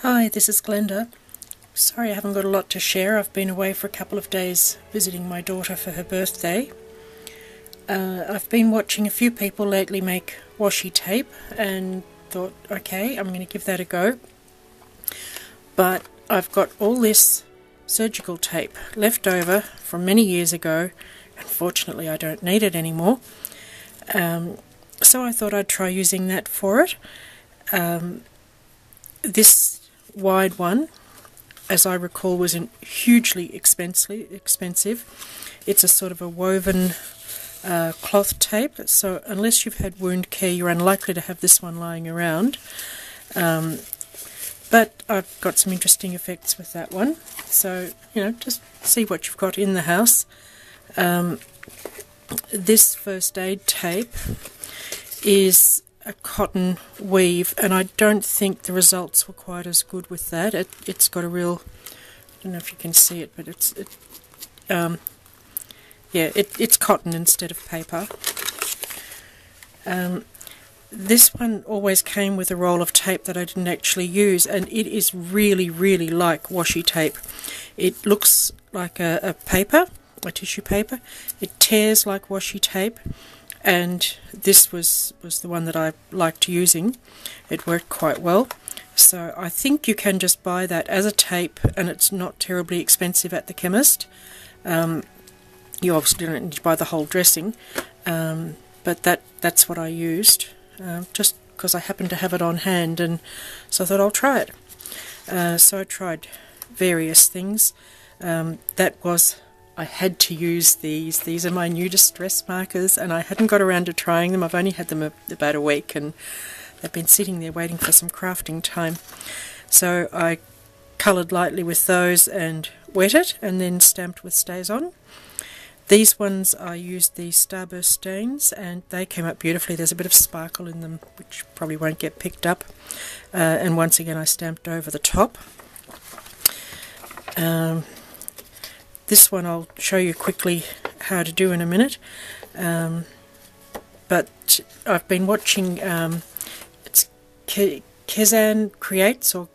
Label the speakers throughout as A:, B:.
A: Hi, this is Glenda. Sorry I haven't got a lot to share. I've been away for a couple of days visiting my daughter for her birthday. I've been watching a few people lately make washi tape and thought, okay, I'm going to give that a go. But I've got all this surgical tape left over from many years ago. Unfortunately, I don't need it anymore. So I thought I'd try using that for it. This wide one, as I recall, was hugely expensive. It's a sort of a woven cloth tape, so unless you've had wound care, you're unlikely to have this one lying around. But I've got some interesting effects with that one, so just see what you've got in the house. This first aid tape is a cotton weave, and I don't think the results were quite as good with that. It's got a real, I don't know if you can see it, but it's cotton instead of paper. This one always came with a roll of tape that I didn't actually use, and it is really, really like washi tape. It looks like a paper, a tissue paper. It tears like washi tape. And this was the one that I liked using. It worked quite well. So I think you can just buy that as a tape, and it's not terribly expensive at the chemist. You obviously don't need to buy the whole dressing, but that's what I used, just because I happened to have it on hand, and so I thought I'll try it. So I tried various things. I had to use these. These are my new distress markers, and I hadn't got around to trying them. I've only had them about a week, and they've been sitting there waiting for some crafting time. So I coloured lightly with those and wet it, and then stamped with StazOn. These ones I used the Starburst stains, and they came up beautifully. There's a bit of sparkle in them, which probably won't get picked up. And once again I stamped over the top. This one I'll show you quickly how to do in a minute, but I've been watching, it's Kezan Creates, or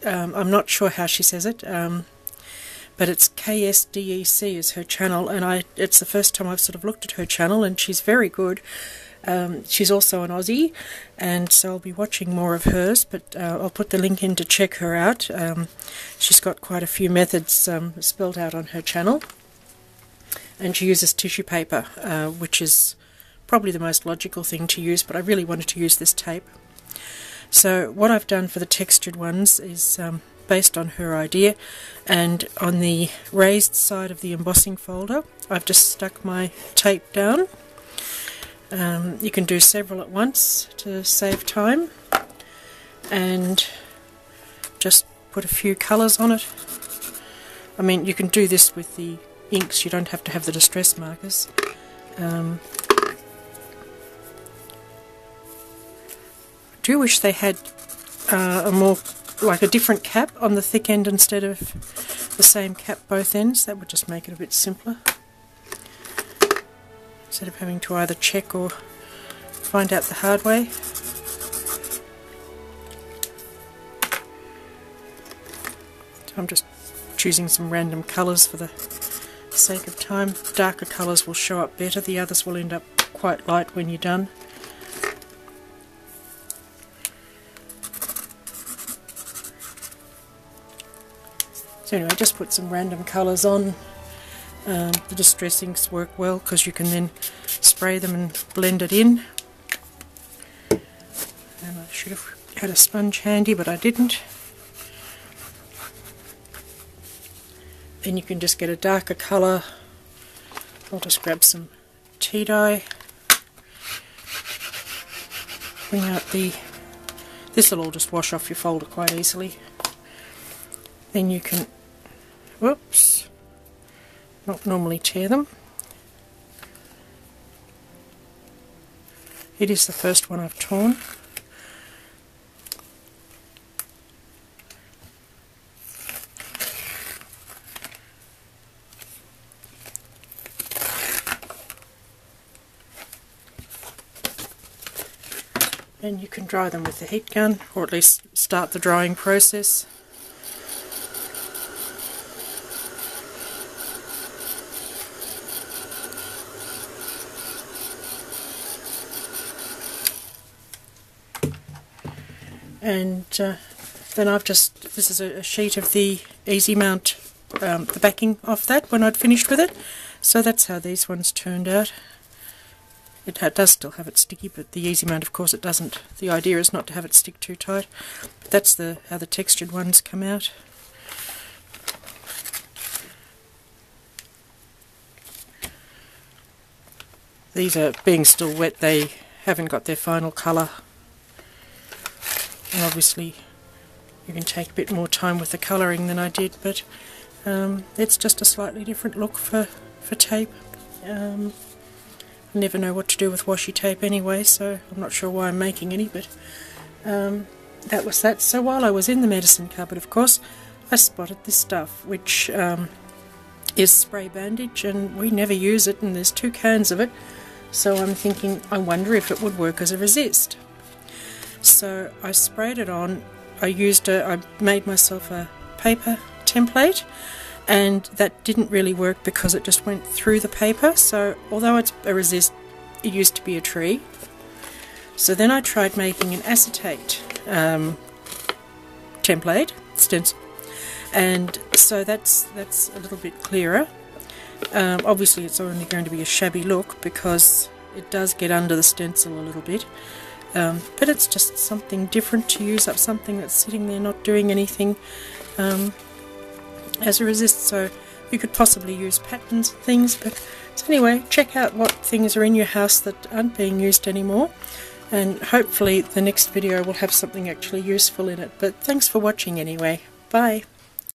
A: I'm not sure how she says it, but it's KSDEC is her channel, and it's the first time I've sort of looked at her channel, and she's very good. She's also an Aussie, and so I'll be watching more of hers, but I'll put the link in to check her out. She's got quite a few methods spelled out on her channel, and she uses tissue paper, which is probably the most logical thing to use, but I really wanted to use this tape. So what I've done for the textured ones is based on her idea, and on the raised side of the embossing folder I've just stuck my tape down. You can do several at once to save time, and just put a few colours on it. I mean, you can do this with the inks, you don't have to have the distress markers. I do wish they had a different cap on the thick end instead of the same cap both ends. That would just make it a bit simpler, instead of having to either check or find out the hard way. So I'm just choosing some random colours for the sake of time. Darker colours will show up better, the others will end up quite light when you're done. So anyway, just put some random colours on. The distress inks work well because you can then spray them and blend it in. And I should have had a sponge handy, but I didn't. Then you can just get a darker colour. I'll just grab some tea dye. Bring out this will all just wash off your folder quite easily. Then you can, whoops, not normally tear them. It is the first one I've torn. and you can dry them with the heat gun, or at least start start the drying process. And then I've just, this is a sheet of the easy mount, the backing off that when I'd finished with it. So that's how these ones turned out. It does still have it sticky, but the easy mount, of course, it doesn't. The idea is not to have it stick too tight. But that's how the textured ones come out. These are, being still wet, they haven't got their final colour. And obviously you can take a bit more time with the colouring than I did, but it's just a slightly different look for tape. I never know what to do with washi tape anyway, so I'm not sure why I'm making any, but that was that. So while I was in the medicine cupboard, of course, I spotted this stuff, which is spray bandage, and we never use it, and there's 2 cans of it, so I'm thinking, I wonder if it would work as a resist. So I sprayed it on. I made myself a paper template, and that didn't really work because it just went through the paper. So although it's a resist, it used to be a tree. So then I tried making an acetate template stencil, and so that's a little bit clearer. Obviously it's only going to be a shabby look because it does get under the stencil a little bit. But it's just something different to use up something that's sitting there not doing anything as a resist. So you could possibly use patterns and things, but so anyway, check out what things are in your house that aren't being used anymore, and hopefully the next video will have something actually useful in it. But thanks for watching anyway. Bye.